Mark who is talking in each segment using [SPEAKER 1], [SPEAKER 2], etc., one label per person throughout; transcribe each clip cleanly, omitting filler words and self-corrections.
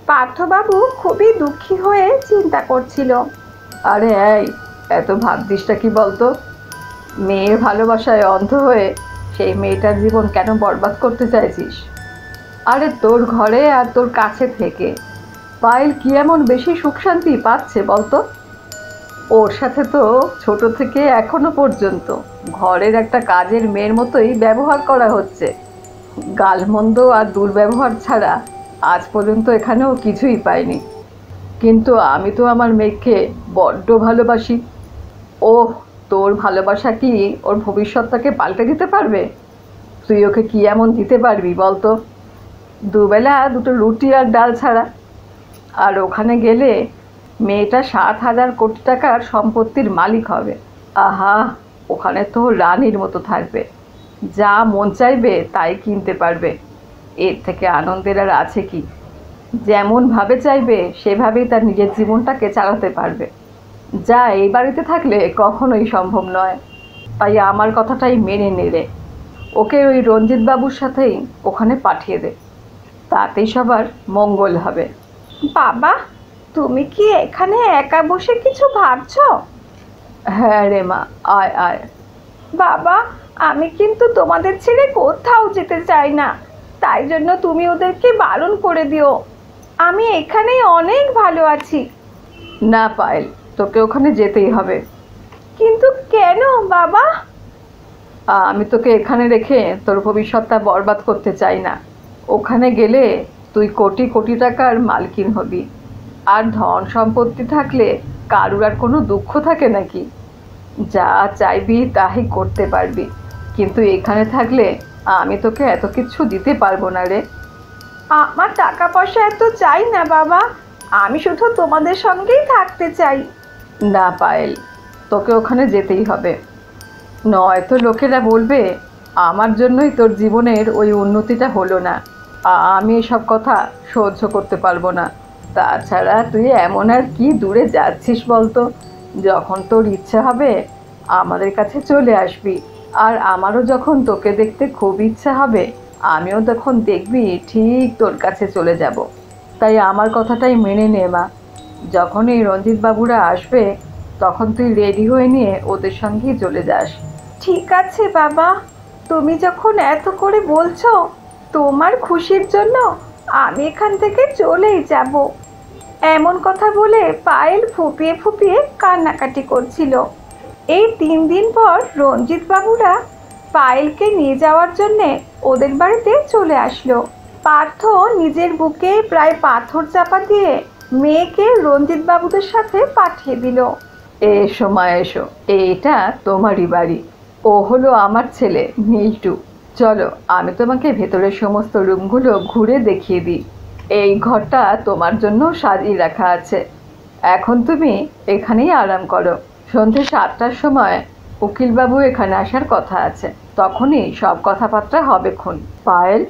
[SPEAKER 1] পার্থবাবু খুবই দুঃখী হয়ে চিন্তা করছিল।
[SPEAKER 2] আরে এই, এত ভাবছিসটা কি বলতো? মেয়ের ভালোবাসায় অন্ধ হয়ে সেই মেয়েটার জীবন কেন বরবাদ করতে চাইছিস? আরে তোর ঘরে আর তোর কাছে থেকে পায়েল কি এমন বেশি সুখ শান্তি পাচ্ছে বলতো? ওর সাথে তো ছোট থেকে এখনো পর্যন্ত ঘরের একটা কাজের মেয়ের মতোই ব্যবহার করা হচ্ছে। গালমন্দ আর দুর্ব্যবহার ছাড়া আজ পর্যন্ত এখানেও কিছুই পাইনি। কিন্তু আমি তো আমার মেয়েকে বড্ড ভালোবাসি। ওহ, তোর ভালোবাসা কি ওর ভবিষ্যৎটাকে পাল্টে দিতে পারবে? তুই ওকে কি এমন দিতে পারবি বলতো? দুবেলা দুটো রুটি আর ডাল ছাড়া। আর ওখানে গেলে মেয়েটা 7,000 কোটি টাকার সম্পত্তির মালিক হবে। আহা, ওখানে তো রানীর মতো থাকবে, যা মন চাইবে তাই কিনতে পারবে। এর থেকে আনন্দের আর আছে কি? যেমনভাবে চাইবে সেভাবেই তার নিজের জীবনটাকে চালাতে পারবে, যা এই বাড়িতে থাকলে কখনোই সম্ভব নয়। তাই আমার কথাটাই মেনে নিলে ওকে ওই রঞ্জিত বাবুর সাথেই ওখানে পাঠিয়ে দে, তাতেই সবার মঙ্গল হবে।
[SPEAKER 1] বাবা, তুমি কি এখানে একা বসে কিছু ভাবছো?
[SPEAKER 2] হ্যাঁ রে মা, আয় আয়।
[SPEAKER 1] বাবা, আমি কিন্তু তোমাদের ছেড়ে কোথাও যেতে চাই না, তাই জন্য তুমি ওদেরকে বারণ করে দিও। আমি এখানেই অনেক ভালো আছি।
[SPEAKER 2] না পায়েল, তোকে ওখানে যেতেই হবে।
[SPEAKER 1] কিন্তু কেন বাবা?
[SPEAKER 2] আমি তোকে এখানে রেখে তোর ভবিষ্যৎটা বরবাদ করতে চাই না। ওখানে গেলে তুই কোটি কোটি টাকার মালকিন হবি, আর ধন সম্পত্তি থাকলে কারুর আর কোনো দুঃখ থাকে নাকি? যা চাইবি তাই করতে পারবি। কিন্তু এখানে থাকলে আমি তোকে এত কিছু দিতে পারবো না রে।
[SPEAKER 1] আমার টাকা পয়সা এত চাই না বাবা, আমি শুধু তোমাদের সঙ্গেই থাকতে চাই।
[SPEAKER 2] না পায়েল, তোকে ওখানে যেতেই হবে, নয়তো লোকেরা বলবে আমার জন্যই তোর জীবনের ওই উন্নতিটা হলো না। আমি এসব কথা সহ্য করতে পারবো না। তাছাড়া তুই এমন আর কি দূরে যাচ্ছিস বলতো? যখন তোর ইচ্ছা হবে আমাদের কাছে চলে আসবি, আর আমারও যখন তোকে দেখতে খুব ইচ্ছা হবে আমিও তখন দেখবি ঠিক তোর কাছে চলে যাব। তাই আমার কথাটাই মেনে নে মা। যখন এই রঞ্জিত বাবুরা আসবে তখন তুই রেডি হয়ে নিয়ে ওদের সঙ্গেই চলে যাস।
[SPEAKER 1] ঠিক আছে বাবা, তুমি যখন এত করে বলছো, তোমার খুশির জন্য আমি এখান থেকে চলেই যাব। এমন কথা বলে পায়েল ফুপিয়ে ফুপিয়ে কান্নাকাটি করছিল। এই 3 দিন পর রঞ্জিত বাবুরা পায়েলকে নিয়ে যাওয়ার জন্যে ওদের বাড়িতে চলে আসলো। পার্থ নিজের বুকে প্রায় পাথর চাপা দিয়ে মেয়েকে রঞ্জিত বাবুদের সাথে পাঠিয়ে দিল।
[SPEAKER 2] এসো মা, এসো, এইটা তোমারই বাড়ি। ও হলো আমার ছেলে নীলটু। চলো, আমি তোমাকে ভেতরের সমস্ত রুমগুলো ঘুরে দেখিয়ে দিই। এই ঘরটা তোমার জন্য সাজিয়ে রাখা আছে। এখন তুমি এখানেই আরাম করো। সন্ধে 7টার সময় উকিলবাবু এখানে আসার কথা আছে, তখনই সব কথাবার্তা হবে খুন। পায়েল,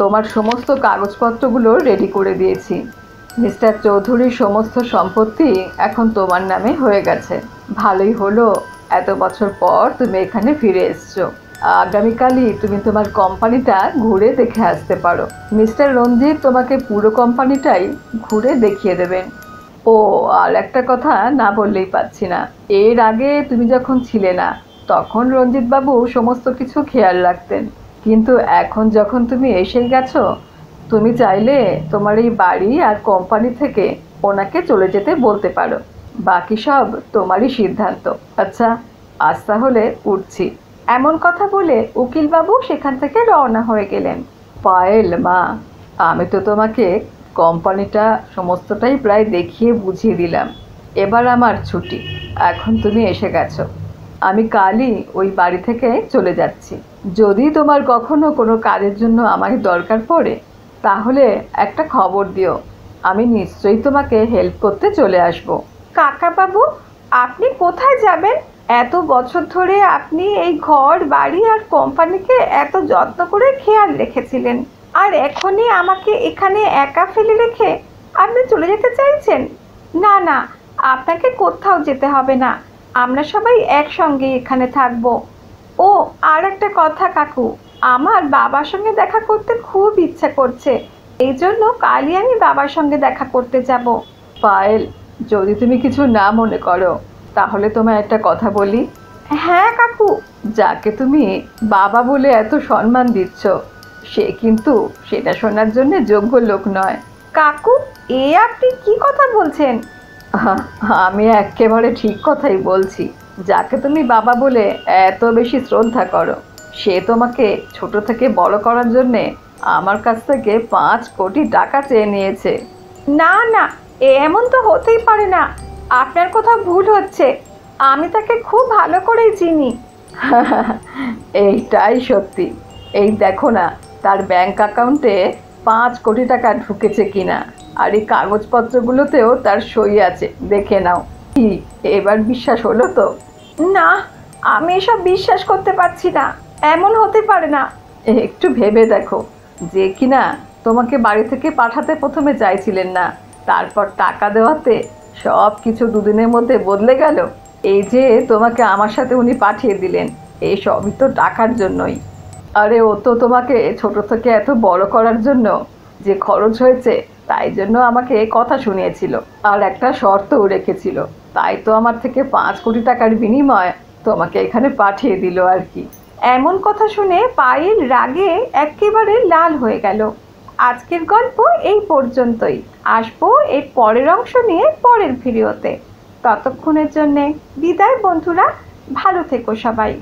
[SPEAKER 2] তোমার সমস্ত কাগজপত্রগুলো রেডি করে দিয়েছি। মিস্টার চৌধুরীর সমস্ত সম্পত্তি এখন তোমার নামে হয়ে গেছে। ভালোই হলো, এত বছর পর তুমি এখানে ফিরে এসছো। আগামীকালই তুমি তোমার কোম্পানিটা ঘুরে দেখে আসতে পারো। মিস্টার রঞ্জিত তোমাকে পুরো কোম্পানিটাই ঘুরে দেখিয়ে দেবেন। ও, আর একটা কথা না বললেই পাচ্ছি না। এর আগে তুমি যখন ছিলে না তখন রঞ্জিতবাবু সমস্ত কিছু খেয়াল রাখতেন, কিন্তু এখন যখন তুমি এসে গেছো তুমি চাইলে তোমার এই বাড়ি আর কোম্পানি থেকে ওনাকে চলে যেতে বলতে পারো। বাকি সব তোমারই সিদ্ধান্ত। আচ্ছা, আজ তাহলে উঠছি।
[SPEAKER 1] এমন কথা বলে উকিলবাবু সেখান থেকে রওনা হয়ে গেলেন।
[SPEAKER 2] পায়েল মা, আমি তো তোমাকে কোম্পানিটা সমস্তটাই প্রায় দেখিয়ে বুঝিয়ে দিলাম। এবার আমার ছুটি, এখন তুমি এসে গেছো। আমি কালই ওই বাড়ি থেকে চলে যাচ্ছি। যদি তোমার কখনো কোনো কাজের জন্য আমাকে দরকার পড়ে তাহলে একটা খবর দিও, আমি নিশ্চয়ই তোমাকে হেল্প করতে চলে আসব।
[SPEAKER 1] কাকাবাবু, আপনি কোথায় যাবেন? এত বছর ধরে আপনি এই ঘর বাড়ি আর কোম্পানিকে এত যত্ন করে খেয়াল রেখেছিলেন, আর এখনই আমাকে এখানে একা ফেলে রেখে আপনি চলে যেতে চাইছেন? না না, আপনাকে কোথাও যেতে হবে না, আমরা সবাই একসঙ্গে এখানে থাকবো। ও, আর একটা কথা কাকু, আমার বাবার সঙ্গে দেখা করতে খুব ইচ্ছা করছে, এই জন্য কালই আমি বাবার সঙ্গে দেখা করতে যাব।
[SPEAKER 2] পায়েল, যদি তুমি কিছু না মনে করো তাহলে তোমায় একটা কথা বলি।
[SPEAKER 1] হ্যাঁ কাকু।
[SPEAKER 2] যাকে তুমি বাবা বলে এত সম্মান দিচ্ছ সে কিন্তু সেটা শোনার জন্য যোগ্য লোক নয়।
[SPEAKER 1] কাকু, এ আপনি কি কথা বলছেন?
[SPEAKER 2] আহা, আমি একেবারে ঠিক কথাই বলছি। যাকে তুমি বাবা বলে এত বেশি শ্রদ্ধা করো সে তোমাকে ছোট থেকে বড় করার জন্যে আমার কাছ থেকে 5 কোটি টাকা চেয়ে নিয়েছে।
[SPEAKER 1] না না, এমন তো হতেই পারে না। আপনার কোথাও ভুল হচ্ছে। আমি তাকে খুব ভালো করেই চিনি।
[SPEAKER 2] এইটাই সত্যি। এই দেখো না তার ব্যাংক অ্যাকাউন্টে 5 কোটি টাকা ঢুকেছে কিনা, আর এই কাগজপত্রগুলোতেও তার সই আছে, দেখে নাও। কি এবার বিশ্বাস হলো তো?
[SPEAKER 1] না, আমি এসব বিশ্বাস করতে পারছি না। এমন হতে পারে না।
[SPEAKER 2] একটু ভেবে দেখো, যে কিনা তোমাকে বাড়ি থেকে পাঠাতে প্রথমে চাইছিলেন না, তারপর টাকা দেওয়াতে সব কিছু দুদিনের মধ্যে বদলে গেল। এই যে তোমাকে আমার সাথে উনি পাঠিয়ে দিলেন, এই সবই তো টাকার জন্যই। আরে ও তো তোমাকে ছোট থেকে এত বড় করার জন্য যে খরচ হয়েছে তাই জন্য আমাকে কথা শুনিয়েছিল, আর একটা শর্তও রেখেছিল। তাই তো আমার থেকে 5 কোটি টাকার বিনিময়ে তোমাকে এখানে পাঠিয়ে দিল আর কি।
[SPEAKER 1] এমন কথা শুনে পায়েল রাগে একেবারে লাল হয়ে গেল। আজকের গল্প এই পর্যন্তই। আসবো এর পরের অংশ নিয়ে পরের ভিডিওতে। ততক্ষণের জন্যে বিদায় বন্ধুরা। ভালো থেকো সবাই।